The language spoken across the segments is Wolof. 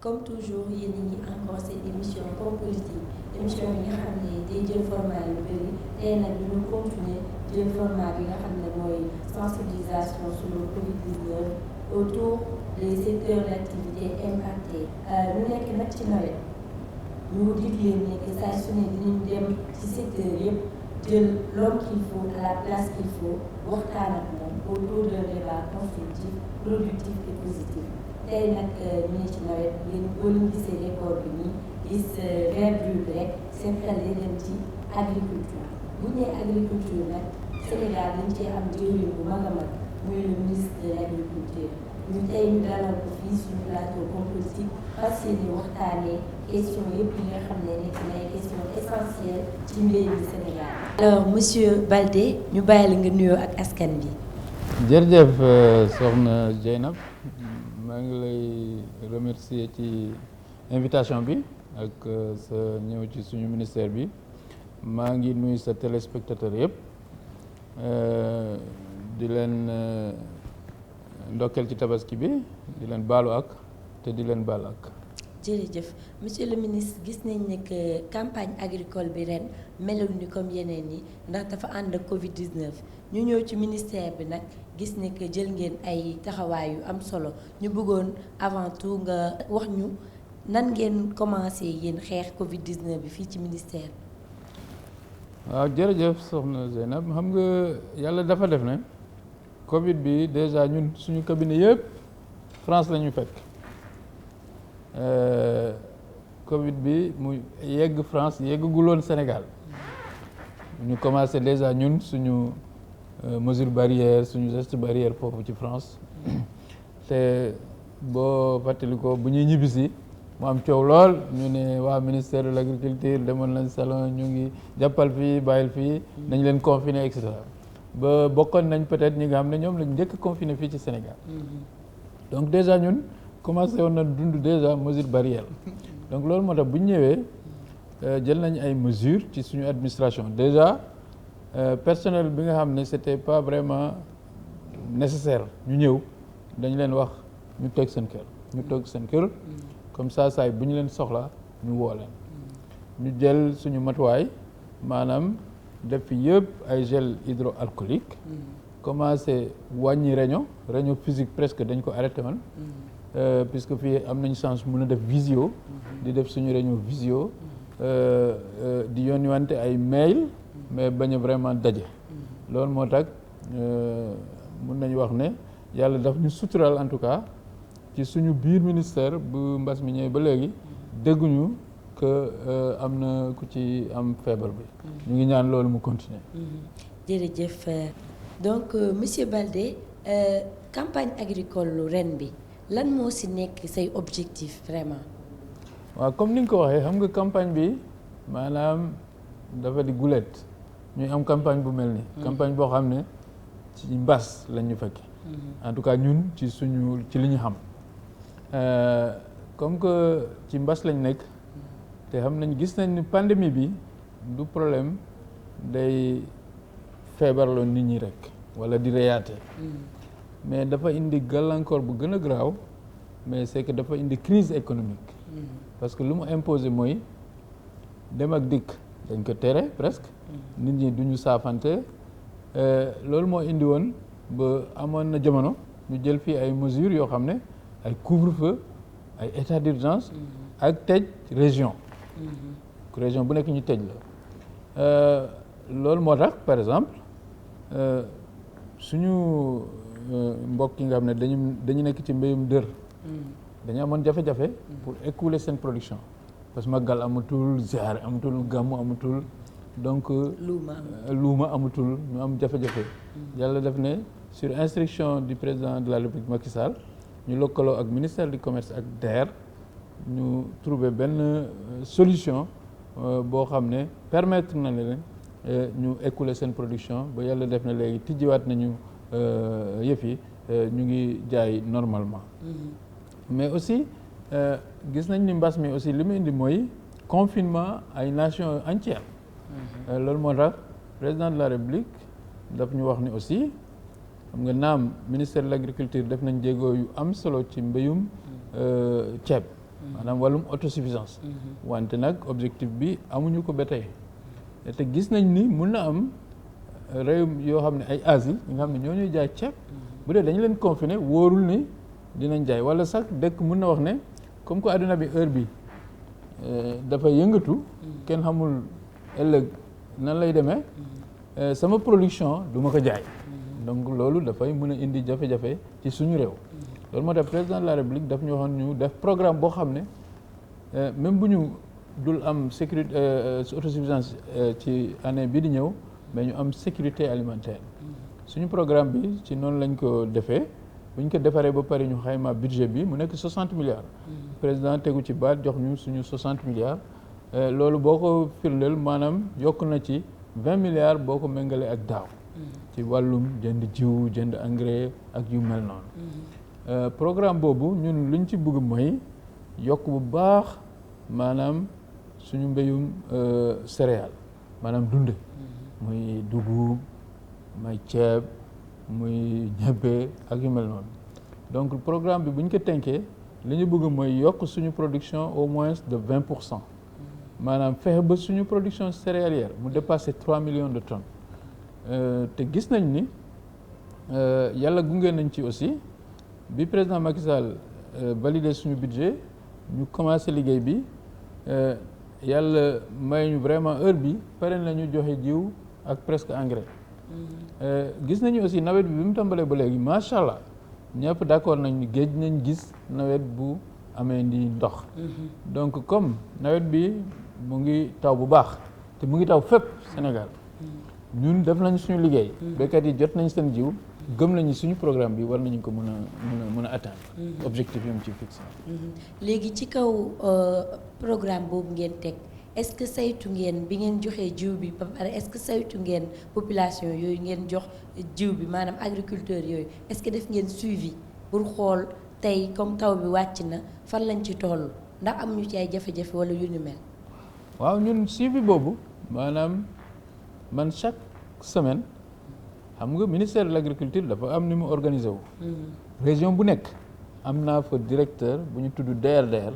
comme toujours yéen a ngi encore seen émission Comme Politique émission bi nga xam ne day jël format yu bëri tey nag ñu continuer jël format bi nga xam ne mooy sensibilisation sur le Covid-19 autour des secteurs d'activité impactés ñu nekk nag ci nawet ñu digle ne que saa su ne dinañ dem ci secteur yëpp jël l'homme qu'il faut à la place qu'il faut waxtaan ak moom autour d'un débat constructif productif et positif tey nag ñu ne ci nawet ngeen boo leen gisee décor bi nii gis verdure bi rek seen xel day dem ci agriculture bu ñu nee agriculture nag Sénégal dañ cee am jëwriñ bu mag a mag muy le ministre de l'agriculture ñu tey ñu dalal ko fii suñu plateau Comme Politique fas yéene waxtaanee question yëpp yi nga xam ne nekk na ay question essentielle ci mbéy mi Sénégal. Alors monsieur Baldé ñu bàyyi la nga nuyoo ak askan bi. jërëjëf soxna Dieynab maa ngi lay remercier ci invitation bi ak sa ñëw ci suñu ministère bi maa ngi nuyu sa téléspectateur yëpp di leen ndokkeel ci tabaski bi di leen baalu ak te di leen baal ak. jërëjëf monsieur le ministre gis nañ ne que campagne agricole bi ren melul ni comme yeneen yi ndax dafa ànd ak Covid 19 ñu ñëw ci ministère bi nag gis ne que jël ngeen ay taxawaay yu am solo ñu bëggoon avant tout nga wax ñu nan ngeen commencé yéen xeex Covid 19 bi fii ci ministère bi. waaw jërëjëf soxna Zeynab xam nga yàlla dafa def ne Covid bi déjà ñun suñu cabinet yëpp France la ñu fekk. Covid bi mu yegg France yeggaguloon Sénégal ñu commencé déjà ñun suñu mesure barrière suñu geste barrière foofu ci France te boo fàttali ko bu ñuy ñibbisi mu am coow lool ñu ne waa ministère de l'agriculture demoon nañ salon ñu ngi jàppal fii bàyyil fii nañ leen confiner et cetera ba bokkoon nañ peut-être ñi nga xam ne ñoom lañ njëkk confiner fii ci Sénégal donc déjà ñun commencé woon na dund déjà mesure barrière donc loolu moo tax bu ñu ñëwee jël nañ ay mesures ci suñu administration déjà personnel bi nga xam ne c'était pas vraiment nécessaire ñu ñëw dañ leen wax ñu toog seen kër ñu toog seen kër comme ça saay bu ñu leen soxla ñu woo leen ñu jël suñu matuwaay maanaam def fi yëpp ay gel hydroalcoolique commencé wàññi réunion physique presque dañ ko arrêté man puisque fii am nañu chance mën a def visio di def suñu réunion visio di yónniwante ay mail mais bañ a vraiment daje loolu moo tax mën nañu wax ne yàlla daf ñu sutural en tout cas ci suñu biir ministère bu mbas mi ñëwee ba léegi dégguñu que am na ku ci am feebar bi ñu ngi ñaan loolu mu continuer jërëjëf donc monsieur Baldé campagne agricole lu ren bi lan moo ci nekk say objectif vraiment. waaw comme ni nga ko waxee xam nga campagne bi maanaam dafa di gulet ñuy am campagne bu mel nii. campagne boo xam ne ci mbas lañ ñu fekk. en tout cas ñun ci li ñu xam comme que ci mbas lañ nekk te xam nañ gis nañ ni pandémie bi du problème day feebarloo nit ñi rek wala di reyaate. mais dafa indi gàllankoor bu gën a graaw mais c'est que dafa indi crise économique parce que lu mu imposé mooy dem ak dikk dañ ko tere presque nit ñi duñu saafante loolu moo indi woon ba amoon na jamono ñu jël fii ay mesures yoo xam ne ay couvre-feu ay état d'urgence ak tëj région bu nekk ñu tëj la loolu moo tax par exemple suñu mbokk yi nga xam ne dañu nekk ci mbéyum dër dañu amoon jafe-jafe pour écouler seen production parce que màggal amatul ziar amatul gàmmu amatul donc luuma amatul ñu am jafe-jafe yàlla def ne sur instruction du président de la République Macky Sall ñu lëkkaloo ak ministère du commerce ak DER ñu trouver benn solution boo xam ne permettre na leen ñu écouler seen production ba yàlla def na léegi tijjiwaat nañu yëf yi ñu ngi jaay normalement mais aussi gis nañ ni mbas mi aussi li mu indi mooy confinement ay nation entière loolu moo tax président de la République daf ñu wax ni aussi xam nga naam ministère de l'agriculture def nañ jéego yu am solo ci mbéyum ceeb maanaam wàllum autosuffisance. wante nag objectif bi amuñu ko ba tey te gis nañ ni mun na am réew yoo xam ne ay Asie yi nga xam ne ñoo ñuy jaay ceeb bu dee dañu leen confiné wóorul ni dinañ jaay wala sax dëkk mun na wax ne comme que àdduna bi heure bi dafa yëngatu kenn xamul ëllëg nan lay demee sama production du ma ko jaay donc loolu dafay mën a indi jafe-jafe ci suñu réew loolu moo tax président de la République daf ñu waxoon ñu def programme boo xam ne même bu ñu dul am sécurité autosuffisance ci année bii di ñëw mais ñu am sécurité alimentaire suñu programme bi ci noonu lañ ko defee bu ñu ko defaree ba pare ñu xayma budget bi mu nekk 60 milliards président tegu ci baat jox ñu suñu 60 milliards loolu boo ko firndeel maanaam yokk na ci 20 milliards boo ko méngalee ak daaw ci wàllum jënd jiw jënd engrais ak yu mel noonu programme boobu ñun luñ ci bëgg mooy yokk bu baax maanaam suñu mbéyum céréales maanaam dunde muy dugub muy ceeb muy ñebbe ak yu mel noonu donc programme bi bu ñu ko tënkee li ñu bëgg mooy yokk suñu production au moins de 20% maanaam fexe ba suñu production céréalière mu dépassé 3 millions de tonnes te gis nañ ni yàlla gunge nañ ci aussi bi président Macky Sall validé suñu budget ñu commencé liggéey bi yàlla may ñu vraiment heure bi pare nañu joxe jiw ak presque engrais gis nañu aussi nawet bi mu tàmbalee ba léegi macha allah ñëpp d'accord nañ ni géej nañ gis nawet bu amee ndi ndox donc comme nawet bi mu ngi taw bu baax te mu ngi taw fépp Sénégal ñun def nañ suñu liggéey béykat yi jot nañ seen jiw gëm nañu suñu programme bi war nañu ko mën a atteindre objectif yi mu ci fixé léegi ci kaw programme boobu ngeen teg est-ce que saytu ngeen bi ngeen joxee jiw bi ba pare est-ce que saytu ngeen population yooyu ngeen jox jiw bi maanaam agriculteurs yooyu est-ce que def ngeen suivi pour xool tey comme taw bi wàcc na fan lañ ci toll ndax am ñu ci ay jafe-jafe wala yu ni mel. waaw ñun suivi boobu maanaam man chaque semaine xam nga ministère de l'agriculture dafa am ni mu organisé wu. région bu nekk am naa fa directeur bu ñu tudd DRDR.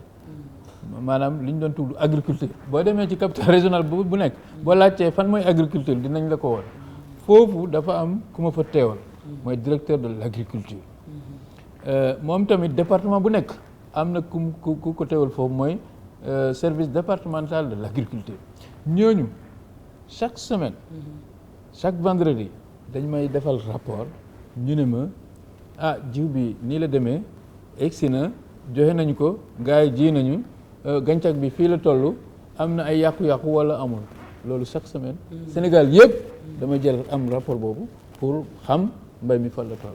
maanaam li ñu doon tudd agriculture boo demee ci capital régional bu nekk boo laajtee fan mooy agriculture dinañ la ko woon foofu dafa am ku ma fa teewal mooy directeur de l'agriculture moom tamit département bu nekk am na ku ko teewal foofu mooy service départemental de l'agriculture ñooñu chaque semaine chaque vendredi dañ may defal rapport ñu ne ma jiw bi nii la demee egsi na joxe nañu ko gars yi ji nañu gàncax bi fii la toll am na ay yàqu-yàqu wala amul loolu chaque semaine Sénégal yëpp dama jël am rapport boobu pour xam mbay mi fan la toll.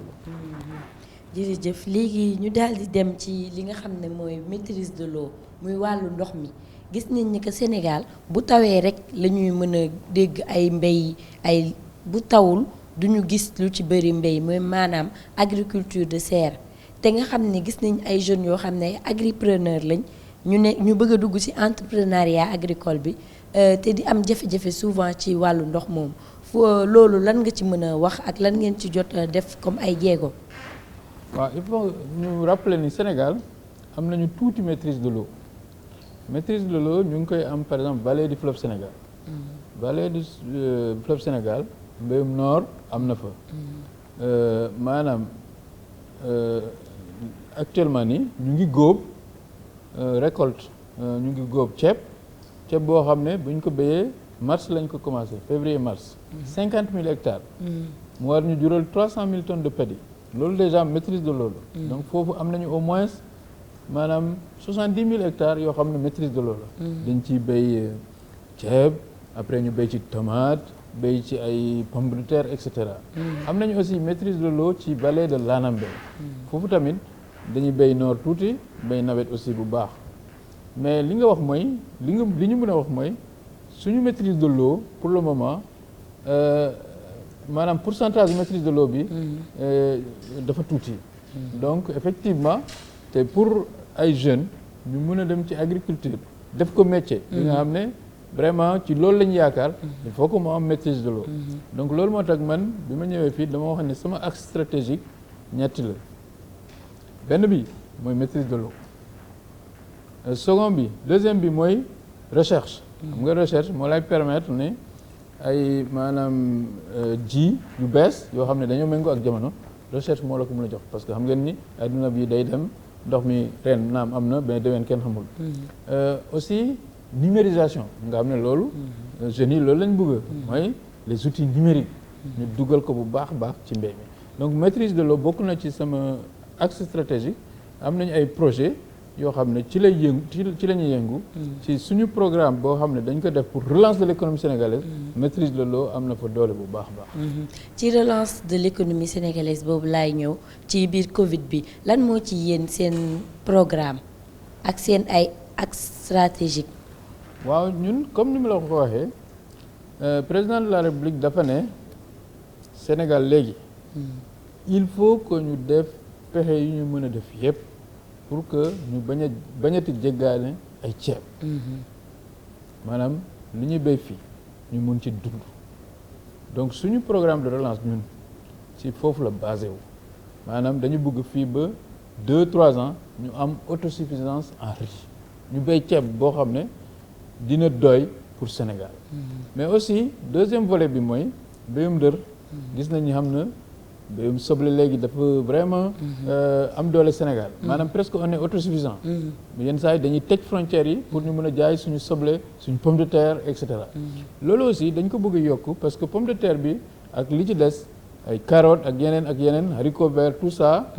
jërëjëf léegi ñu daal di dem ci li nga xam ne mooy maîtrise de l'eau muy wàllu ndox mi gis nañ ni que Sénégal bu tawee rek la ñuy mën a dégg ay mbéy ay bu tawul duñu gis lu ci bëri mbéy mooy maanaam agriculture de serre te nga xam ne gis nañ ay jeunes yoo xam ne ay agripreneur lañ. ñu bëgg a dugg ci entrepreneuriat agricole bi te di am jafe-jafe souvent ci wàllu ndox moom loolu lan nga ci mën a wax ak lan ngeen ci jot a def comme ay jéego. waaw il faut ñu rappeler ni Sénégal am nañu tuuti maîtrise de l'eau maîtrise de l'eau ñu ngi koy am par exemple vallée du fleuve Sénégal. vallée du fleuve Sénégal mbéyum noor am na fa. maanaam actuellement nii ñu ngi góob. récolte ñu ngi góob ceeb boo xam ne bu ñu ko béyee mars lañ ko commencé février mars 50 000 hectares mu war ñu jural 300 000 tonnes de paddy loolu déjà maîtrise de l'eau la donc foofu am nañu au moins maanaam 70 000 hectares yoo xam ne maîtrise de l'eau la dañ ciy béy ceeb après ñu béy ci tomate béy ci ay pommes de terre et cetera am nañu aussi maîtrise de l'eau ci vallée de l'Anambé foofu tamit dañuy béy noor tuuti béy nawet aussi bu baax mais li nga wax mooy li ñu mën a wax mooy suñu maîtrise de l'eau pour le moment maanaam pourcentage maîtrise de l'eau bi dafa tuuti donc effectivement te pour ay jeunes ñu mën a dem ci agriculture def ko métier li nga xam ne vraiment ci loolu lañu yaakaar il faut que mu am maîtrise de l'eau donc loolu moo tax man bi ma ñëwee fii dama wax ne sama axe stratégique ñetti la benn bi mooy maîtrise de l'eau second bi deuxième bi mooy recherche. xam nga recherche moo lay permettre ne ay maanaam ji yu bees yoo xam ne dañoo méngoo ak jamono recherche moo la ko mën a jox parce que xam ngeen ni adduna bi day dem ndox mi ren naam am na mais déwén kenn xamul. aussi numérisation nga xam ne loolu. jeunes yi loolu lañ bëgg mooy les outils numériques. ñu dugal ko bu baax ci mbéy mi donc maîtrise de l'eau bokk na ci sama axe stratégique am nañu ay projet yoo xam ne ci lay yëngu ci la ñuy yëngu. ci suñu programme boo xam ne dañ ko def pour relance de l'économie sénégalaise. maîtrise de l'eau am na fa doole bu baax. ci relance de l'économie sénégalaise boobu laay ñëw ci biir Covid bi lan moo ci yéen seen programme ak seen ay axe stratégique. waaw ñun comme ni mu la ko waxee président de la République dafa ne Sénégal léegi. il faut que ñu def pexe yu ñu mën a def yépp pour que ñu bañati jéggaane ay ceeb. maanaam li ñuy béy fii ñu mun ci dund. donc suñu programme de relance ñun ci foofu la basé wu maanaam dañu bëgg fii ba 2-3 ans ñu am autosuffisance en riz ñu béy ceeb boo xam ne dina doy pour Sénégal. mais aussi deuxième volet bi mooy béyum dër. gis nañu xam na béyum soble léegi dafa vraiment am doole Sénégal. maanaam presque on est autosuffisant. yenn saa yi dañuy tëj frontières yi pour ñu mën a jaay suñu soble suñu pomme de terre et cetera. loolu aussi dañ ko bëgg a yokk parce que pomme de terre bi ak li ci des ay carottes ak yeneen haricots verts tout ça.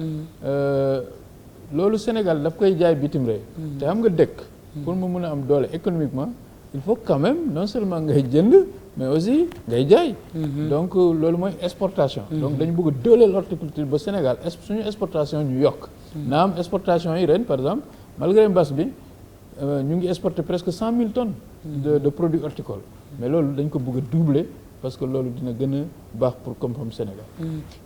loolu Sénégal daf koy jaay bitim réew. te xam nga dëkk. pour mu mën a am doole économiquement il faut quand même non seulement ngay jënd mais aussi ngay jaay. donc loolu mooy exportation. donc dañu bëgg a dooleel horticulture ba Sénégal suñu exportation ñu yokk. naam exportation yi ren par exemple malgré mbas bi ñu ngi exporter presque 100 000 tonnes. de produits horticoles. mais loolu dañ ko bëgg a doubler parce que loolu dina gën a baax pour koom-koom Sénégal.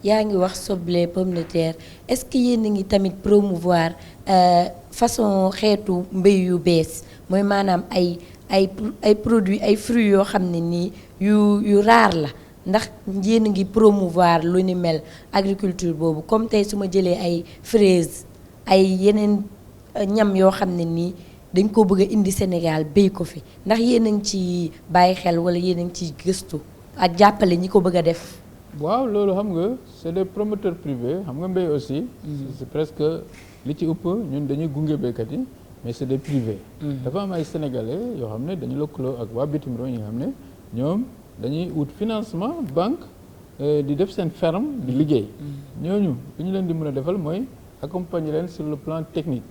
yaa ngi wax soble pomme de terre est-ce que yéen a ngi tamit promouvoir façon xeetu mbéy yu bees mooy maanaam ay produits ay fruits yoo xam ne nii yu raar la ndax yéen a ngi promouvoir lu ni mel agriculture boobu comme tey su ma jëlee ay fraises ay yeneen ñam yoo xam ne nii dañ ko bëgg a indi Sénégal béy ko fi ndax yéen a ngi ci bàyyi xel wala yéen a ngi ci gëstu ak jàppale ñi ko bëgg a def. waaw loolu xam nga c'est des promoteurs privés xam nga mbéy aussi. c'est presque li ci ëpp ñun dañuy gunge béykat yi mais c'est des privés. dafa am ay sénégalais yoo xam ne dañu lëkkaloo ak waa bitim réew ñi nga xam ne ñoom dañuy wut financement banque di def seen ferme di liggéey. ñooñu li ñu leen di mën a defal mooy accompagner leen sur le plan technique.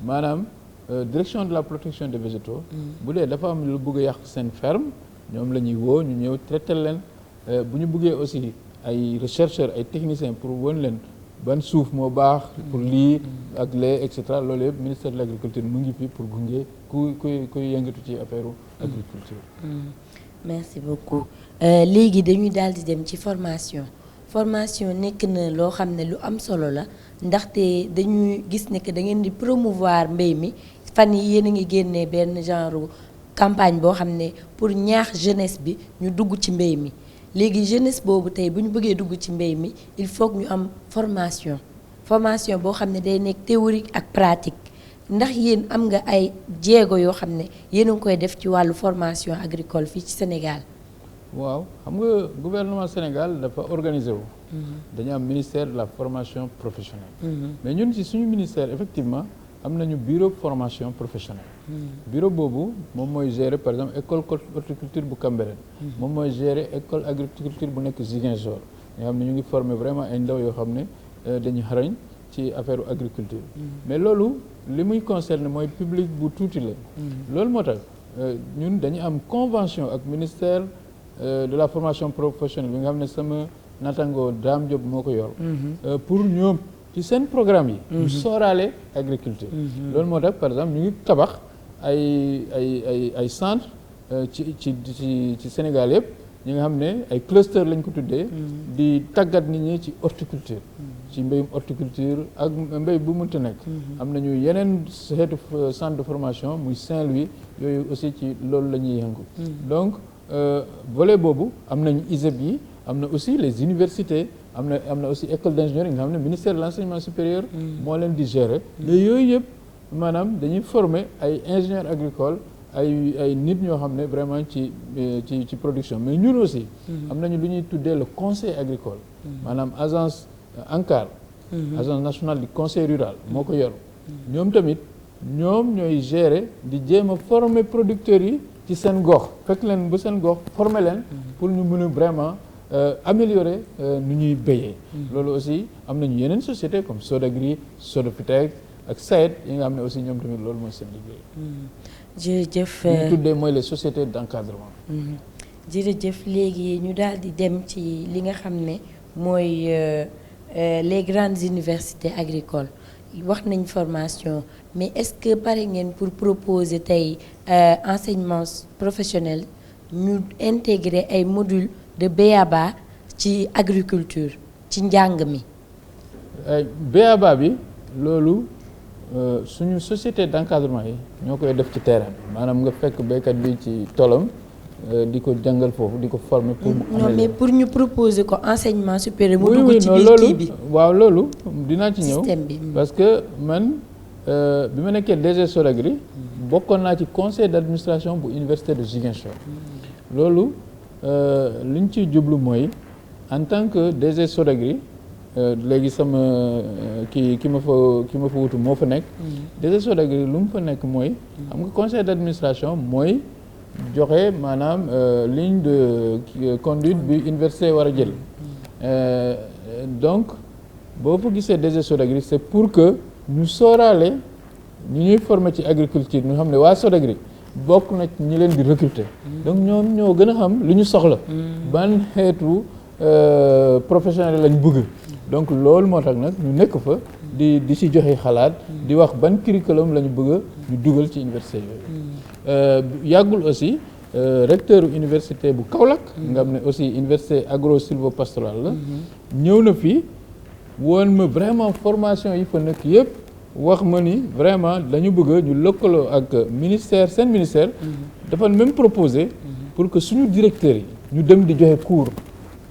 maanaam direction de la protection des végétaux. bu dee dafa am lu bëgg a yàq seen ferme ñoom la ñuy woo ñu ñëw traiter leen bu ñu bëggee aussi ay chercheurs ay techniciens pour won leen. ban suuf moo baax pour lii ak lee et cetera loolu yëpp ministère de l'agriculture mu ngi fi pour gunge kuy yëngatu ci affaire agriculture. merci beaucoup léegi dañuy daal di dem ci formation nekk na loo xam ne lu am solo la ndaxte dañuy gis ne que da ngeen di promouvoir mbéy mi fan yi yéen a ngi génnee benn genre campagne boo xam ne pour ñaax jeunesse bi ñu dugg ci mbéy mi. léegi jeunesse boobu tey bu ñu bëggee dugg ci mbéy mi il faut que ñu am formation boo xam ne day nekk théorique ak pratique ndax yéen am nga ay jéego yoo xam ne yéen a ngi koy def ci wàllu formation agricole fii ci Sénégal. waaw xam nga gouvernement Sénégal dafa organisé wu. dañu am ministère de la formation professionnelle. mais ñun ci suñu ministère effectivement am nañu bureau formation professionnelle. bureau boobu moom mooy gérer par exemple école horticulture bu Cambérène. moom mooy gérer école agriculture bu nekk Ziguinchor. nga xam ne ñu ngi former vraiment ay ndaw yoo xam ne dañu xarañ ci affaire agriculture. mais loolu li muy concerné mooy public bu tuuti la. loolu moo tax ñun dañu am convention ak ministère de la formation professionnelle bi nga xam ne sama natango Dame Diop moo ko yor. pour ñoom ci seen programme yi. ñu sóoraale agriculture. loolu moo tax par exemple ñu ngi tabax ay centre ci Sénégal yëpp ñi nga xam ne ay cluster lañ ko tuddee. di tàggat nit ñi ci horticulture. ci mbéyum horticulture ak mbéy bu mënta nekk. am nañu yeneen xeetu centre de formation muy Saint-Louis yooyu aussi ci loolu la ñuy yëngu. donc volet boobu am nañu ISEP yi am na aussi les universités am na aussi école d'ingénieur yi nga xam ne ministère de l'enseignement supérieur moo leen di gérer. mais yooyu yëpp maanaam dañuy former ay ingénieurs agricoles ay nit ñoo xam ne vraiment ci production mais ñun aussi am nañu lu ñuy tuddee le conseil agricole maanaam agence ANCAR agence nationale du conseil rural moo ko yor ñoom tamit ñoom ñooy gérer di jéem a former producteurs yi ci seen gox fekk leen ba seen gox former leen pour ñu mën a vraiment améliorer nu ñuy béyee loolu aussi am nañu yeneen société comme Sodagri Sodefitex ak SAED yi nga xam ne aussi ñoom tamit loolu mooy seen liggéey jërëjëf ñu tuddee mooy les sociétés d'encadrement jërëjëf léegi ñu daal di dem ci li nga xam ne mooy les grandes universités agricoles wax nañ formation mais est-ce que pare ngeen pour proposer tey enseignement professionnel ñu intégrer ay modules de B.A.B.A ci agriculture ci njàng mi. B.A.B.A bi loolu suñu société d'encadrement yi ñoo koy def ci terrain bi maanaam nga fekk béykat bi ci tolam di ko jàngal foofu di ko former pour mu non mais pour ñu proposer ko enseignement supérieur mu dugg ci biir kii bi waaw loolu dinaa ci ñëw système bi parce que man bi ma nekkee DG Sodagri bokkoon naa ci conseil d'administration bu université de Ziguinchor loolu li ñu ciy jublu mooy en tant que DG Sodagri léegi sama ki ma fa wutu moo fa nekk DG Sodagri lu mu fa nekk mooy xam nga conseil d'administration mooy joxe maanaam ligne de conduite bi université war a jël donc boo fa gisee DG Sodagri c'est pour que ñu sóoraale ñu ñuy former ci agriculture ñu xam ne waa Sodagri bokk na ñi leen di recruter donc ñoom ñoo gën a xam lu ñu soxla ban xeetu professionnel lañ bëgg donc loolu moo tax nag ñu nekk fa di ci joxe xalaat di wax ban curriculum la ñu bëgg ñu dugal ci université yooyu yàggul aussi recteur université bu Kaolack nga xam ne aussi université agro-sylvo-pastorale la ñëw na fii woon ma vraiment formation yi fa nekk yëpp wax ma ni vraiment dañu bëgg ñu lëkkaloo ak ministère seen ministère dafa même proposé pour que suñu directeurs yi ñu dem di joxe cours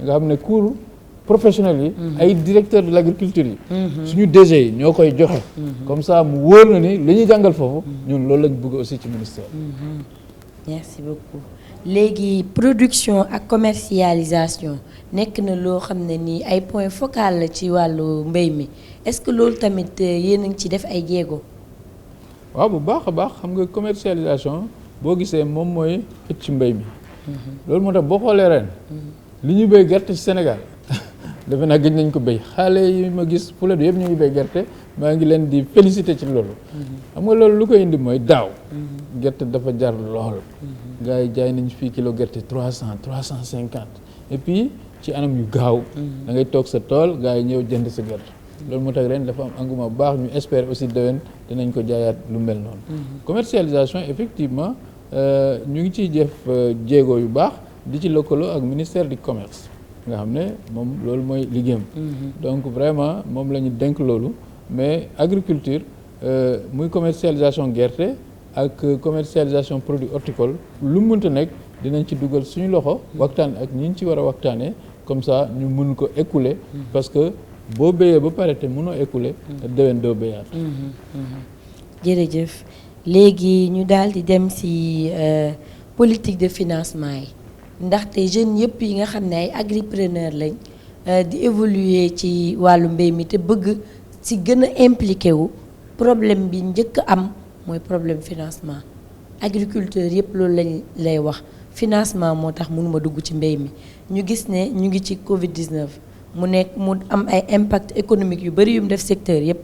nga xam ne cours professionnels yi ay directeurs de l'agriculture yi suñu DG yi ñoo koy joxe comme ça mu wóor na ni li ñuy jàngal foofu ñun loolu lañ bëgg aussi ci ministère merci beaucoup léegi production ak commercialisation nekk na loo xam ne nii ay point focal la ci wàllu mbéy mi est-ce que loolu tamit yéen a ngi ci def ay jéego waaw bu baax a baax xam nga commercialisation boo gisee moom mooy xëcc mbéy mi loolu moo tax boo xoolee ren li ñu béy gerte ci Sénégal defe naa gëj nañ ko béy xale yi ma gis fule du yëpp ñu ngi béy gerte maa ngi leen di féliciter ci loolu xam nga loolu lu koy indi mooy daaw gerte dafa jar lool gars yi jaay nañ fii kilo gerte 300-350 et puis ci anam yu gaaw da ngay toog sa tool gars yi ñëw jënd sa gerte loolu moo tax ren dafa am engouement bu baax ñu espérer aussi déwén dinañ ko jaayaat lu mel noonu commercialisation effectivement ñu ngi ciy def jéego yu baax di ci lëkkaloo ak ministère du commerce nga xam ne moom loolu mooy liggéeyam donc vraiment moom la ñu dénk loolu mais agriculture muy commercialisation gerte ak commercialisation produits horticoles lu mu mënta nekk dinañ ci dugal suñu loxo waxtaan ak ñi ñu ci war a waxtaanee comme ça ñu mun ko écouler parce que boo béyee ba pare te mënoo écouler déwén doo béyaat jërëjëf léegi ñu daal di dem ci politique de financement yi ndaxte jeunes yëpp yi nga xam ne ay agripreneur lañ di évoluer ci wàllu mbéy mi te bëgg ci gën a impliqué wu problème bi njëkk am mooy problème financement agriculteur yëpp loolu lañ lay wax financement moo tax mënuma dugg ci mbéy mi ñu gis ne ñu ngi ci Covid-19 mu nekk mu am ay impact économique yu bari yu mu def secteur yëpp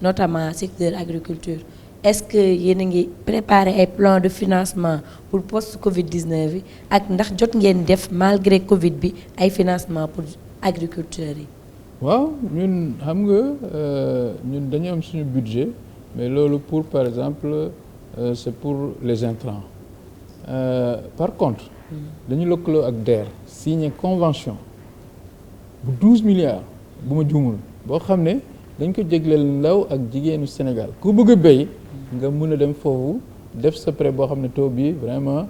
notamment secteur agriculture est-ce que yéen a ngi préparer ay plan de financement pour post Covid-19 yi ak ndax jot ngeen def malgré Covid bi ay financement pour agriculteurs yi. waaw ñun xam nga ñun dañu am suñu budget mais loolu pour par exemple c'est pour les intrants par contre dañu lëkkaloo ak DER signé convention bu 12 milliards bu ma juumul boo xam ne dañ ko jégleel ndaw ak jigéenu Sénégal ku bëgg a béy nga mën a dem foofu def sa prêt boo xam ne taux bi vraiment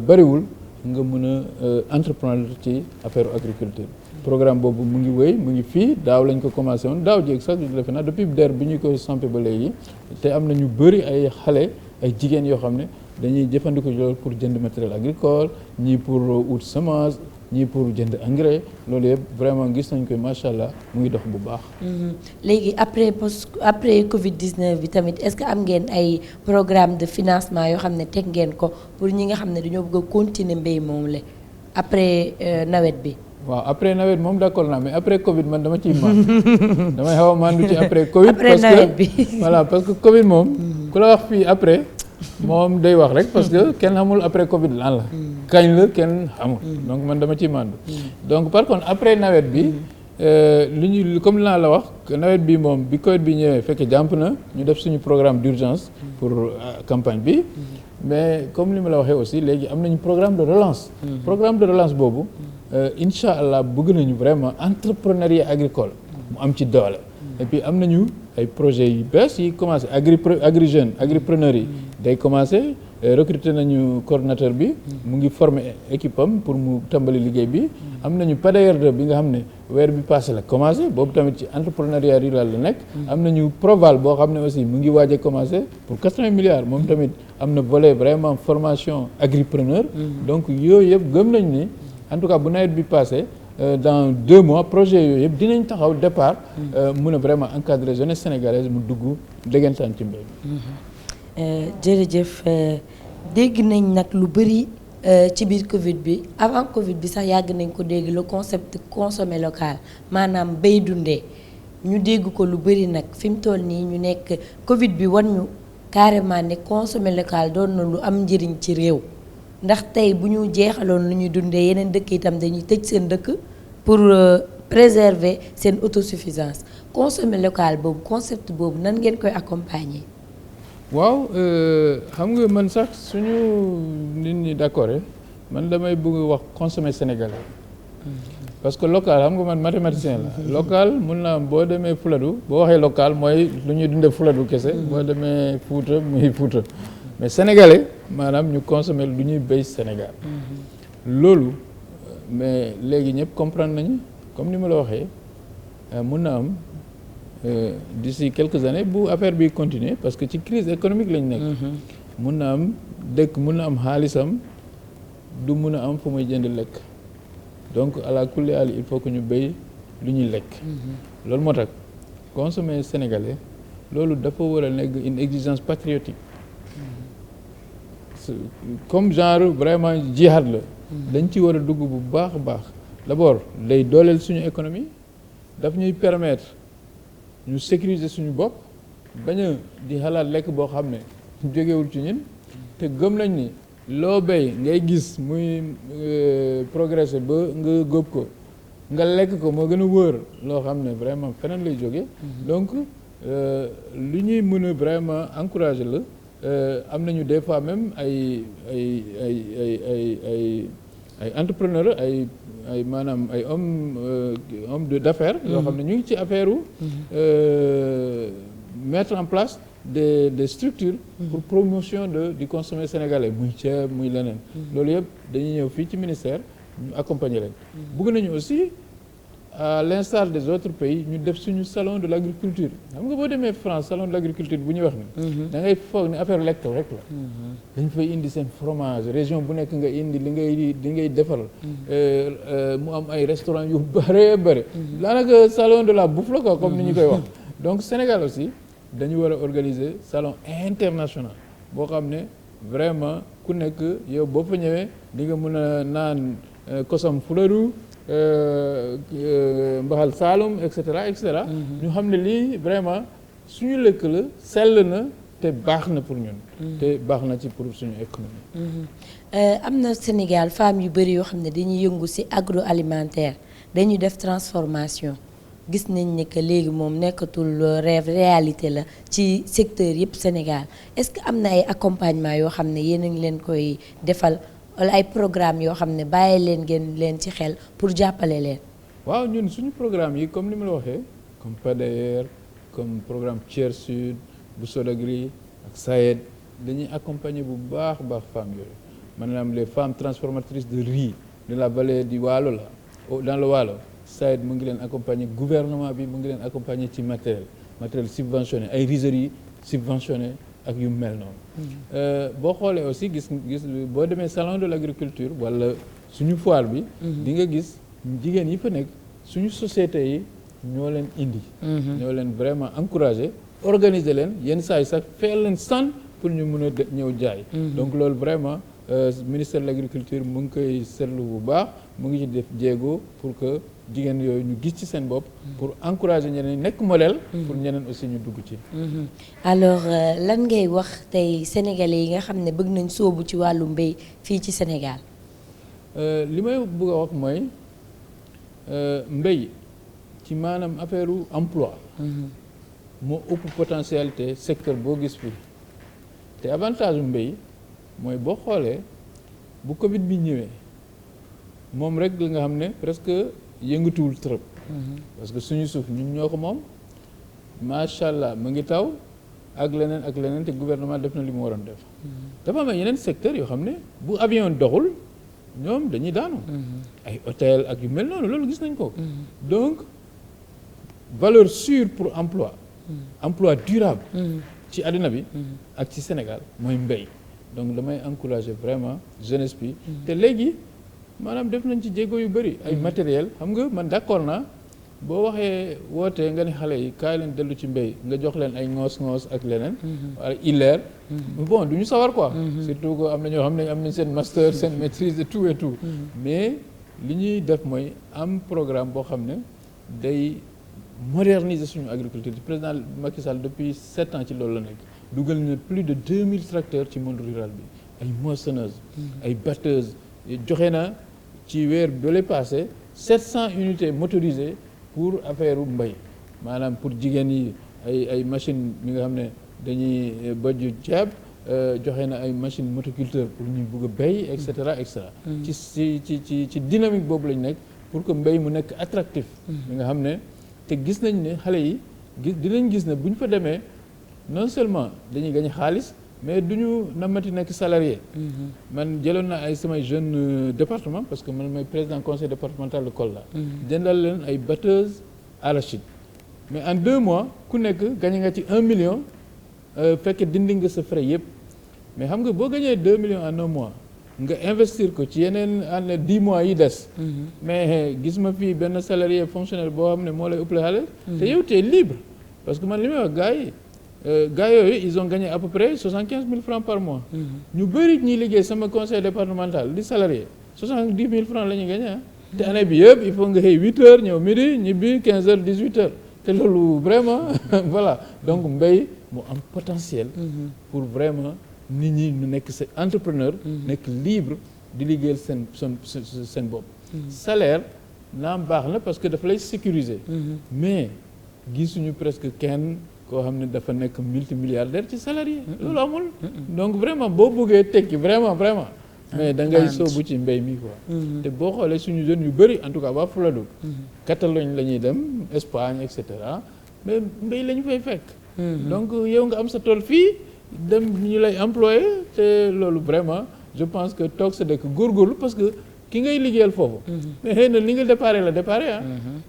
bariwul nga mën a entreprendre ci affaire agriculture. programme boobu mu ngi wéy mu ngi fii daaw lañ ko commencé woon daaw jéeg sax defe naa depuis DER bi ñu koy sampé ba léegi te am na ñu bëri ay xale ay jigéen yoo xam ne dañuy jëfandiku loolu pour jënd matériel agricole ñii pour ut semence ñii pour jënd engrais loolu yëpp vraiment gis nañ ko macha allah mu ngi dox bu baax. léegi après Covid 19 bi tamit est-ce que am ngeen ay programme de financement yoo xam ne teg ngeen ko pour ñi nga xam ne dañoo bëgg a continuer mbéy moom la après nawet bi. waaw après nawet moom d'accord naa mais après Covid man dama ciy maandu damay xaw a maandu ci après Covid. après nawet bi voilà parce que Covid moom. ku la wax fii après. moom day wax rek parce que kenn xamul après Covid lan la. kañ la kenn xamul. donc man dama ciy maandu. donc par contre après nawet bi li ñu comme laa la wax nawet bi moom bi Covid bi ñëwee fekk jàmp na ñu def suñu programme d'urgence pour campagne bi. mais comme li ma la waxee aussi léegi am nañu programme de relance. programme de relance boobu. incha allah bëgg nañu vraiment entrepreneuriat agricole mu am ci doole. et puis am nañu ay projets yu bees yi commencé agri jeune agripreneurs yi day commencé recruter nañu coordonnateur bi mu ngi former équipe am pour mu tàmbali liggéey bi am nañu PDR2 bi nga xam ne weer bi passé la commencé boobu tamit ci entrepreneuriat rural la nekk am nañu Proval boo xam ne aussi mu ngi waaj a commencé pour 80 milliards moom tamit am na volet vraiment formation agripreneur donc yooyu yëpp gëm nañ ni en tout cas bu nawet bi passé dans 2 mois projet yooyu yëpp dinañ taxaw départ mun a vraiment encadrer jeunesse sénégalaise mu dugg déggantaan ci mbéy mi. jërëjëf dégg nañ nag lu bëri ci biir Covid bi avant Covid bi sax yàgg nañ ko dégg le concept consommer local maanaam bay dundee ñu dégg ko lu bëri nag fi mu toll nii ñu nekk Covid bi wan ñu carrément ne consommer local doon na lu am njëriñ ci réew. ndax tey bu ñu jeexaloon lu ñuy dundee yeneen dëkk itam dañuy tëj seen dëkk pour préserver seen autosuffisance consommer local boobu concept boobu nan ngeen koy accompagner. waaw xam nga man sax suñu nit ñi d'accord man damay bëgg wax consommer sénégalais parce que local xam nga man mathématicien la local mun naa am boo demee Fuladu boo waxee local mooy lu ñuy dundee Fuladu kese boo demee Fuuta muy Fuuta mais sénégalais maanaam ñu consommer lu ñuy béy Sénégal loolu mais léegi ñëpp comprendre nañu comme ni ma la waxee mun na am d'ici quelques années bu affaire bi continuer parce que ci crise économique lañ nekk mun na am dëkk mun na am xaalisam du mun a am fu muy jënd lekk donc à la kulli haal il faut que ñu béy lu ñuy lekk loolu moo tax consommer sénégalais loolu dafa war a nekk une exigence patriotique comme genre vraiment jihad la dañ ci war a dugg bu baax a baax d'abord day dooleel suñu économie daf ñuy permettre ñu sécuriser suñu bopp bañ a di xalaat lekk boo xam ne jógewul ci ñun te gëm nañ ni loo béy ngay gis muy progresser ba nga góob ko nga lekk ko moo gën a wóor loo xam ne vraiment feneen lay jóge donc lu ñuy mën a vraiment encourager la am nañu des fois même ay entrepreneur ay maanaam ay homme d'affaires yoo xam ne ñu ngi ci affaire mettre en place des structures pour promotion du consommer sénégalais muy ceeb muy leneen loolu yëpp dañuy ñëw fii ci ministère ñu accompagner leen bëgg nañu aussi à l'instar des autres pays ñu def suñu salon de l'agriculture xam nga boo demee France salon de l'agriculture bu ñuy wax ni da ngay foog ni affaire lekk rek la dañ fay indi seen fromage région bu nekk nga indi li ngay defar mu am ay restaurant yu bare bare daanaka salon de la bouffe la quoi comme ni ñu koy wax donc Sénégal aussi dañu war a organiser salon international boo xam ne vraiment ku nekk yow boo fa ñëwee di nga mën a naan kosam Fuladu mbaxal Saalum et cetera ñu xam ne lii vraiment suñu lëkk la sell na te baax na pour ñun te baax na ci pour suñu économie am na Sénégal femmes yu bëri yoo xam ne dañuy yëngu ci agroalimentaire dañuy def transformation gis nañ ne que léegi moom nekkatul rêve réalité la ci secteur yëpp Sénégal est-ce que am na ay accompagnement yoo xam ne yéen a ngi leen koy defal wala ay programme yoo xam ne bàyyi leen ngeen leen ci xel pour jàppale leen. waaw ñun suñu programme yi comme ni ma la waxee comme PADAER comme programme Tiers Sud bu Sodagri ak SAED dañuy accompagner bu baax femmes yooyu maanaam les femmes transformatrices de riz de la vallée du Waalo la dans le Waalo SAED mu ngi leen accompagner gouvernement bi mu ngi leen accompagner ci matériel subventionné ay rizeries subventionné ak yu mel noonu. boo xoolee aussi gis boo demee salon de l'agriculture wala suñu foire bi. di nga gis jigéen yi fa nekk suñu société yi ñoo leen indi. ñoo leen vraiment encourager organiser leen yenn saa yi sax fayal leen stand pour ñu mun a ñëw jaay. donc loolu vraiment ministère de l'agriculture mu ngi koy seetlu bu baax mu ngi ci def jéego pour que jigéen yooyu ñu gis ci seen bopp. pour encourager ñeneen nekk modèle. pour ñeneen aussi ñu dugg ci. alors lan ngay wax tey sénégalais yi nga xam ne bëgg nañ sóobu ci wàllu mbéy fii ci Sénégal. li may bëgg a wax mooy mbéy ci maanaam affaire emploi. moo ëpp potentialité secteur boo gis fii te avantage mbéy mooy boo xoolee bu Covid bi ñëwee moom rek la nga xam ne presque yëngatuwul trop. parce que suñu suuf ñun ñoo ko moom macha allah mu ngi taw ak leneen te gouvernement def na li mu waroon def. dafa am yeneen secteur yoo xam ne bu avion doxul ñoom dañuy daanu. ay hôtel ak yu mel noonu loolu gis nañ ko. donc valeur sûre pour emploi. emploi durable. ci àddina bi. ak ci Sénégal mooy mbéy. donc damay encourager vraiment jeunesse bi. te léegi maanaam def nañ ci jéego yu bëri. ay matériel xam nga man d'accord naa boo waxee wootee nga ne xale yi kaay leen dellu ci mbéy nga jox leen ay ngoos ak leneen. wala illeer. bon du ñu sawar quoi. surtout que am na ñoo xam ne am nañ seen master seen maîtrise et tout. mais li ñuy def mooy am programme boo xam ne day moderniser suñu agriculture le président Macky Sall depuis 7 ans ci loolu la nekk dugal na plus de 2000 tracteurs ci monde rural bi ay moissonneuses ay batteuses joxe na ci weer bële passé 700 unités motorisées pour affaire mbay maanaam pour jigéen yi ay machines yi nga xam ne dañuy bojj ceeb joxe na ay machines motoculteurs pour ñu bugg a béy et cetera ci dynamique boobu lañ nekk pour que mbéy mu nekk attractif li nga xam ne te gis nañ ne xale yi dinañ gis ne bu ñu fa demee non seulement dañuy gañ xaalis mais du ñu namati nekk salarié. man jëloon naa ay samay jeunes département parce que man mooy président conseil départemental de Kolda. jëndal leen ay batteuses arachide mais en 2 mois ku nekk gañ nga ci 1 million fekk dindi nga sa frais yëpp mais xam nga boo gañee 2 millions en 1 mois nga investir ko ci yeneen année 10 mois yi des. mais gis ma fii benn salarié fonctionnaire boo xam ne moo lay ëppale xale. te yow tey libre parce que man li may wax gars yooyu ils ont gagné à peu près 75 000 francs par mois. ñu bëri ñuy liggéey sama conseil départemental di salarié 70 000 francs la ñuy gagné te année bi yëpp il faut nga xëy 8 heures ñëw midi ñibbi 15 heures 18 heures te loolu vraiment voilà donc mbéy mu am potentiel. pour vraiment nit ñi ñu nekk sa entrepreneur. nekk libre di liggéeyal seen bopp. salaire naam baax na parce que dafa lay sécuriser. mais gisuñu presque kenn. koo xam ne dafa nekk multimilliardaire ci salarié loolu amul donc vraiment boo bëggee tekki vraiment mais da ngay soobu ci mbéy mi quoi te boo xoolee suñu jeunes yu bëri en tout cas waa Fuladu Catalogne la ñuy dem Espagne et cetera mais mbéy la ñu fay fekk donc yow nga am sa tool fii dem ñu lay employé te loolu vraiment je pense que toog sa dëkk góorgóorlu parce que ki ngay liggéeyal foofu mais xëy na li nga déparé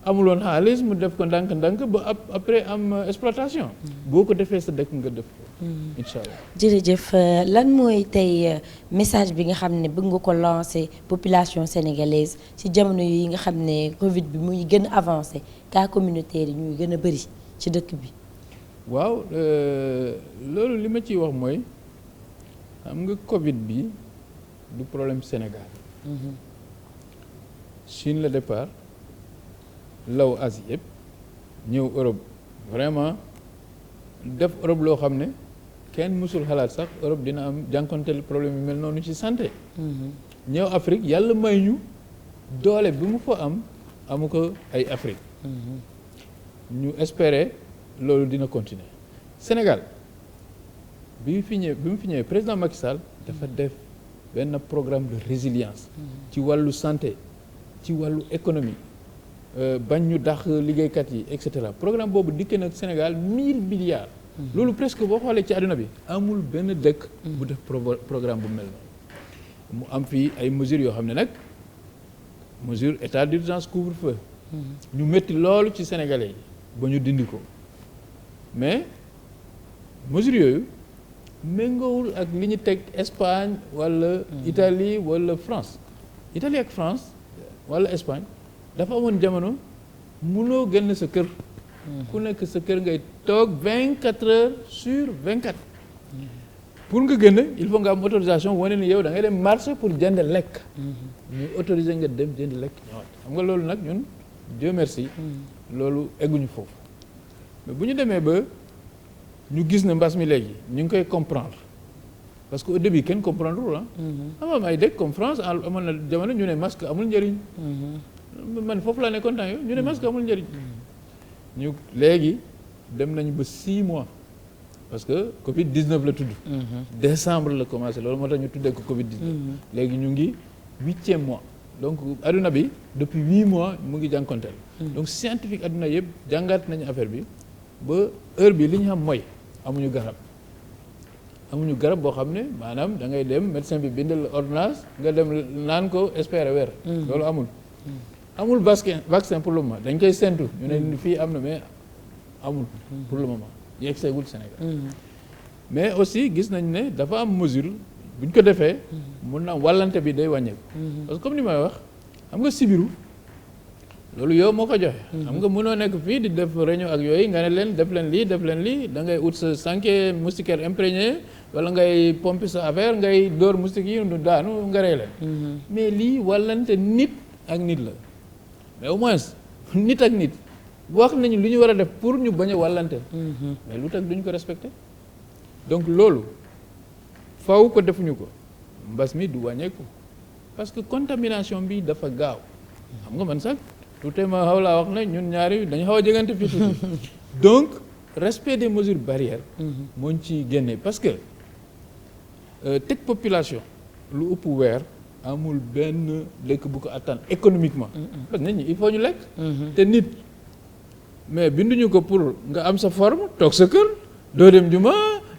amuloon xaalis mu def ko ndànk ba après am exploitation boo ko defee sa dëkk nga def ko incha allah. jërëjëf lan mooy tey message bi nga xam ne bëgg nga ko lancer population sénégalaise ci jamono yi nga xam ne Covid bi muy gën a avancé cas communautaire yi ñuy gën a bëri ci dëkk bi. waaw loolu li ma ciy wax mooy xam nga Covid bi du problème Sénégal. Chine la départ law Asie yëpp ñëw Europe vraiment def Europe loo xam ne kenn mësul xalaat sax Europe dina am jànkonteel problème yu mel noonu ci santé. ñëw Afrique yàlla may ñu doole bi mu fa amu ko ay Afrique. ñu espérer loolu dina continuer. Sénégal bi mu fi ñëwee président Macky Sall dafa def benn programme de résilience ci wàllu santé ci wàllu économie bañ ñu dax liggéeykat yi et cetera programme boobu dikkee nag Sénégal 1000 milliards. loolu presque boo xoolee ci àdduna bi amul benn dëkk bu def programme bu mel noonu mu am fii ay mesures yoo xam ne nag mesure état d'urgence couvre-feu ñu métti loolu ci sénégalais yi ba ñu dindi ko mais mesures yooyu méngoowul ak li ñu teg Espagne wala Italie wala France. Italie ak France wala Espagne dafa amoon jamono munoo génn sa kër. ku nekk sa kër ngay toog 24 heures sur 24. pour nga génn il faut nga am autorisation wane ni yow da ngay dem marché pour jënd lekk. ñu autoriser nga dem jënd lekk ñëwaat xam nga loolu nag ñun Dieu merci. loolu egguñu foofu mais bu ñu demee ba ñu gis ne mbas mi léegi ñu ngi koy comprendre parce que au début kenn comprendre wul am ay dëkk comme France amoon na jamono ñu ne masque amul njëriñ. man foofu laa nekkoon temps yooyu ñu ne masque amul njëriñ. ñu léegi dem nañu ba 6 mois parce que Covid 19 la tudd. décembre la commencé loolu moo tax ñu tuddee ko Covid 19. léegi ñu ngi 8e mois donc adduna bi depuis 8 mois mu ngi jànkonteel. donc scientifique adduna yëpp jàngat nañu affaire bi ba heure bi li ñu xam mooy amuñu garab boo xam ne maanaam da ngay dem médecin bi bindal ordonnance nga dem naan ko espérer weer. loolu amul vaccin pour le moment dañ koy séntu ñu ne fii am na mais amul pour le moment yegg seegul Sénégal mais aussi gis nañ ne dafa am mesure buñ ko defee mun na wàllante bi day wàññeeku parce que comme ni may wax xam nga sibiru loolu yow moo ko joxe xam nga mënoo nekk fii di def réunion ak yooyu nga ne leen def leen lii da ngay ut sa sànke moustiquaire imprégné wala ngay pomper sa affaire ngay dóor moustique yi du daanu nga rey leen mais lii wàllante nit ak nit la mais au moins nit ak nit wax nañu lu ñu war a def pour ñu bañ a wàllante mais lu tax duñ ko respecté donc loolu faw ko defuñu ko mbas mi du wàññeeku parce que contamination bi dafa gaaw xam nga man sax tuuti ma xaw laa wax ne ñun ñaari dañu xaw a jegante fii tuuti donc respect des mesures barrières moo ñu ci génne parce que teg population lu ëpp weer amul benn dëkk bu ko atteindre économiquement parce que nit ñi il faut ñu lekk te nit mais binduñu ko pour nga am sa forme toog sa kër doo dem juma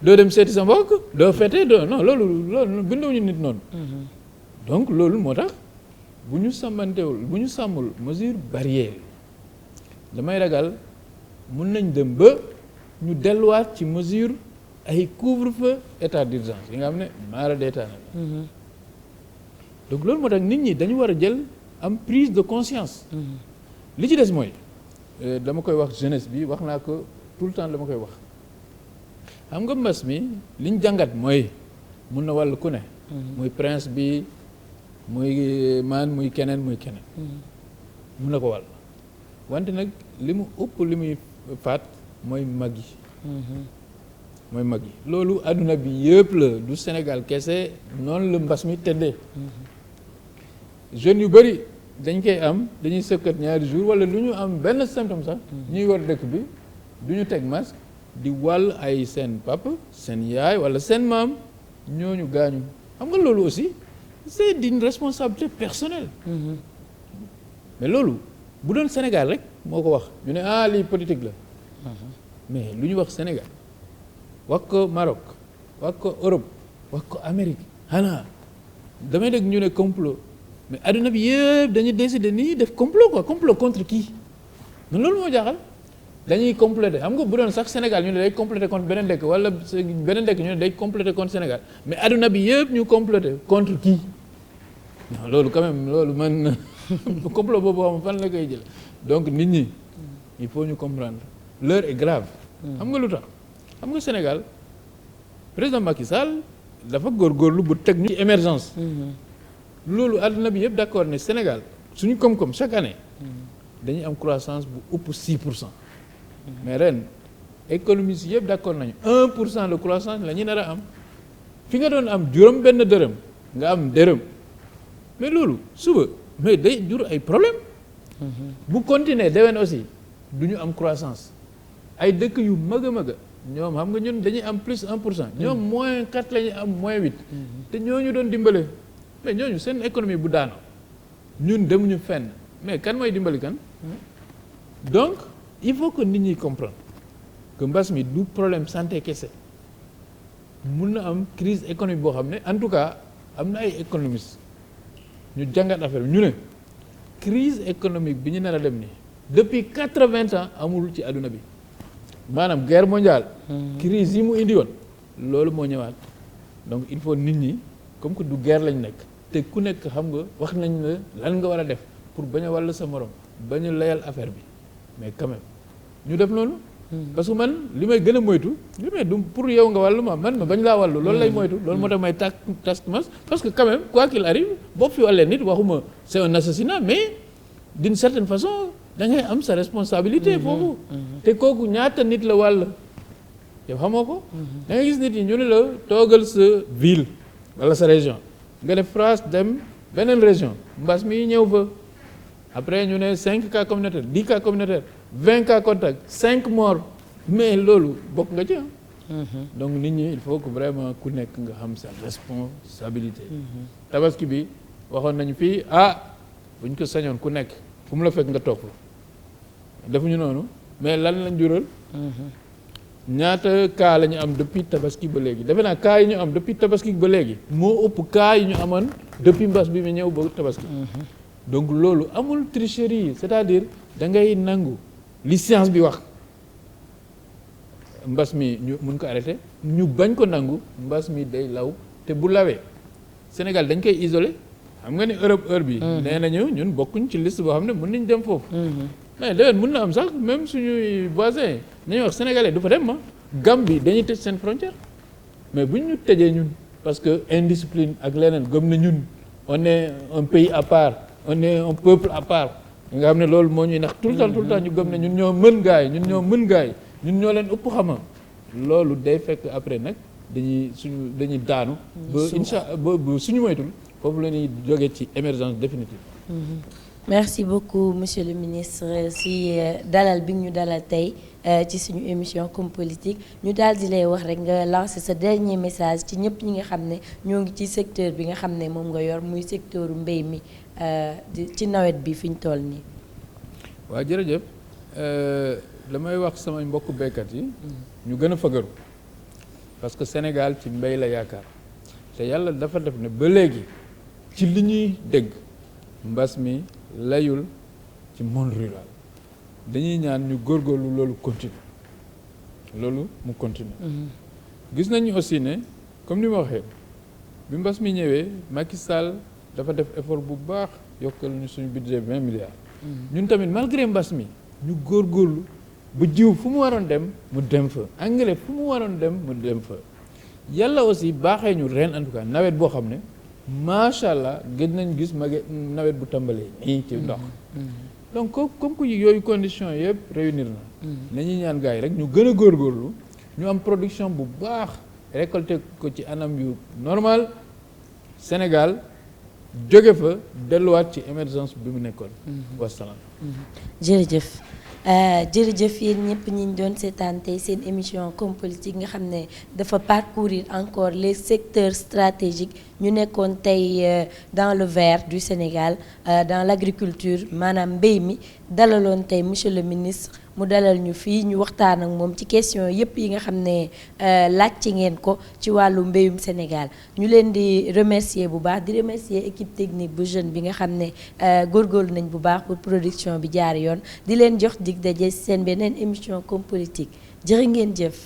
doo dem seeti sa mbokk doo fete doo non loolu binduñu nit noonu donc loolu moo tax bu ñu sàmmul mesure barrière damay ragal mun nañ dem ba ñu delluwaat ci mesure ay couvre-feu état d'urgence yi nga xam ne maara deetaana donc loolu moo tax nit ñi dañu war a jël am prise de conscience li ci des mooy dama koy wax jeunesse bi wax naa ko tout le temps dama koy wax xam nga mbas mi li ñu jàngat mooy mun na wàll ku ne muy prince bi muy man muy keneen mun na ko wàll wante nag li mu ëpp li muy faat mooy mag yi loolu adduna bi yëpp la du Sénégal kese noonu la mbas mi tëddee jeunes yu bëri dañ koy am dañuy sëkkat ñaari jours wala lu ñu am benn symptôme sax ñuy war dëkk bi du ñu teg masque di wàll ay seen papa seen yaay wala seen maam ñooñu gaañu xam nga loolu aussi c'est d'une responsabilité personnelle mais loolu bu doon Sénégal rek moo ko wax ñu ne lii politique la mais lu ñu wax Sénégal wax ko Maroc wax ko Europe wax ko Amérique xanaa damay dégg ñu ne complot mais adduna bi yëpp dañuy décider nii def complot contre qui mais loolu moo jaaxal dañuy compléter xam nga bu doon sax Sénégal ñu ne day compléter contre beneen dëkk wala beneen dëkk ñu ne day compléter contre Sénégal mais adduna bi yëpp ñu compléter contre qui non loolu quand même loolu man complot boobu xam fan la koy jël donc nit ñi il faut ñu comprendre l'heure est grave xam nga lu tax xam nga Sénégal président Macky Sall dafa góorgóorlu bu teg ñu ci émergence loolu àdduna bi yëpp d'accord ne Sénégal suñu koom-koom chaque année dañuy am croissance bu ëpp 6% mais ren économie si yëpp d'accord nañu 1% de croissance la ñu nar a am fi nga doon am juróom benn dërëm nga am dërëm mais loolu suba mais day jur ay problème bu continuer déwén aussi du ñu am croissance ay dëkk yu mag a ñoom xam nga ñun dañuy am plus 1% ñoom moins 4 la ñuy am moins 8 te ñooñu doon dimbale mais ñooñu seen économie bu daano ñun demuñu fenn mais kan mooy dimbali kan donc il faut que nit ñi comprendre que mbas mi du problème santé kese mun na am crise économique boo xam ne en tout cas am na ay économistes ñu jàngat affaire bi ñu ne crise économique bi ñu nar a dem nii depuis 80 ans amul ci àdduna bi maanaam guerre mondiale. crise yi mu indi woon loolu moo ñëwaat donc il faut nit ñi comme que du guerre lañ nekk te ku nekk xam nga wax nañ la lan nga war a def pour bañ a wàll sa morom bañ a layal affaire bi mais quand même ñu def loolu. parce que man li may gën a moytu li may du pour yow nga wàllu man ma bañ laa wàllu loolu lay moytu loolu moo tax may task parce que quand même quoi qu'il arrive boo fi wàllee nit waxuma c'est un assassinat mais d'une certaine façon da ngay am sa responsabilité foofu te kooku ñaata nit la wàll yow xamoo ko da ngay gis nit yi ñu ne la toogal sa ville wala sa région nga def France dem beneen région mbas mi ñëw fa après ñu ne 5 cas communautaires 10 cas communautaires 20 cas contacts 5 morts mais loolu bokk nga ci donc nit ñi il faut que vraiment ku nekk nga xam sa responsabilité tabaski bi waxoon nañu fii buñ ko sañoon ku nekk fu mu la fekk nga topp defuñu noonu mais lan lañ jural ñaata cas la ñu am depuis tabaski ba léegi defe naa cas yi ñu am depuis tabaski ba léegi moo ëpp cas yi ñu amoon depuis mbas bi mu ñëw ba tabaski donc loolu amul tricherie c'est-à-dire da ngay nangu li science bi wax mbas mi ñu mun ko arrêter ñu bañ ko nangu mbas mi day law te bu lawee Sénégal dañ koy isolé xam nga ni Europe heure bi nee nañu ñun bokkuñ ci liste boo xam ne mën nañ dem foofu mais déwén mën na am sax même suñuy voisins nañuy wax sénégalais du fa dem Gambie dañuy tëj seen frontière mais buñ ñu tëjee ñun parce que indiscipline ak leneen gëm na ñun on est un pays à part on est un peuple à part nga xam ne loolu moo ñuy nax tout le temps ñu gëm ne ñun ñoo mën gaay ñun ñoo leen ëpp xama loolu day fekk après nag dañuy daanu ba suñu moytul foofu la ñuy jógee ci émergence définitive. merci beaucoup monsieur le ministre si dalal bi ñu dalal tey ci suñu émission Comme Politique ñu daal di lay wax rek nga lancer sa dernier message ci ñëpp ñi nga xam ne ñoo ngi ci secteur bi nga xam ne moom nga yor muy secteur mbéy mi ci nawet bi fi ñu toll nii. waaw jërëjëf damay wax samay mbokku béykat yi ñu gën a fagaru parce que Sénégal ci mbéy la yaakaar te yàlla dafa def ne ba léegi ci li ñuy dégg mbas mi layul ci monde rural dañuy ñaan ñu góorgóorlu loolu mu continue gis nañu aussi ne comme ni ma waxee bi mbas mi ñëwee Macky Sall dafa def effort bu baax yokkal ñu suñu budget 20 milliards ñun tamit malgré mbas mi ñu góorgóorlu bu jiw fu mu waroon dem mu dem fa engrais fu mu waroon dem mu dem fa yàlla aussi baaxee ñu ren en tout cas nawet boo xam ne macha allah gën nañ gis nawet bu tàmbalee nii ci ndox donc comme que yooyu conditions yëpp réunir na nañuy ñaan gars yi rek ñu gën a góorgóorlu ñu am production bu baax récolter ko ci anam yu normal Sénégal jóge fa delluwaat ci émergence bi mu nekkoon wasalaam jërëjëf jërëjëf yéen ñëpp ñi ñu doon seetaan tey seen émission Comme Politique nga xam ne dafa parcourir encore les secteurs stratégiques ñu nekkoon tey dans le vert du Sénégal dans l'agriculture maanaam mbéy mi dalaloon tey monsieur le ministre mu dalal ñu fii ñu waxtaan ak moom ci question yëpp yi nga xam ne laaj ci ngeen ko ci wàllu mbéyum Sénégal ñu leen di remercier bu baax di remercier équipe technique bu jeune bi nga xam ne góorgóorlu nañ bu baax pour production bi jaar yoon di leen jox dig daje seen beneen émission Comme Politique jërë ngeen jëf.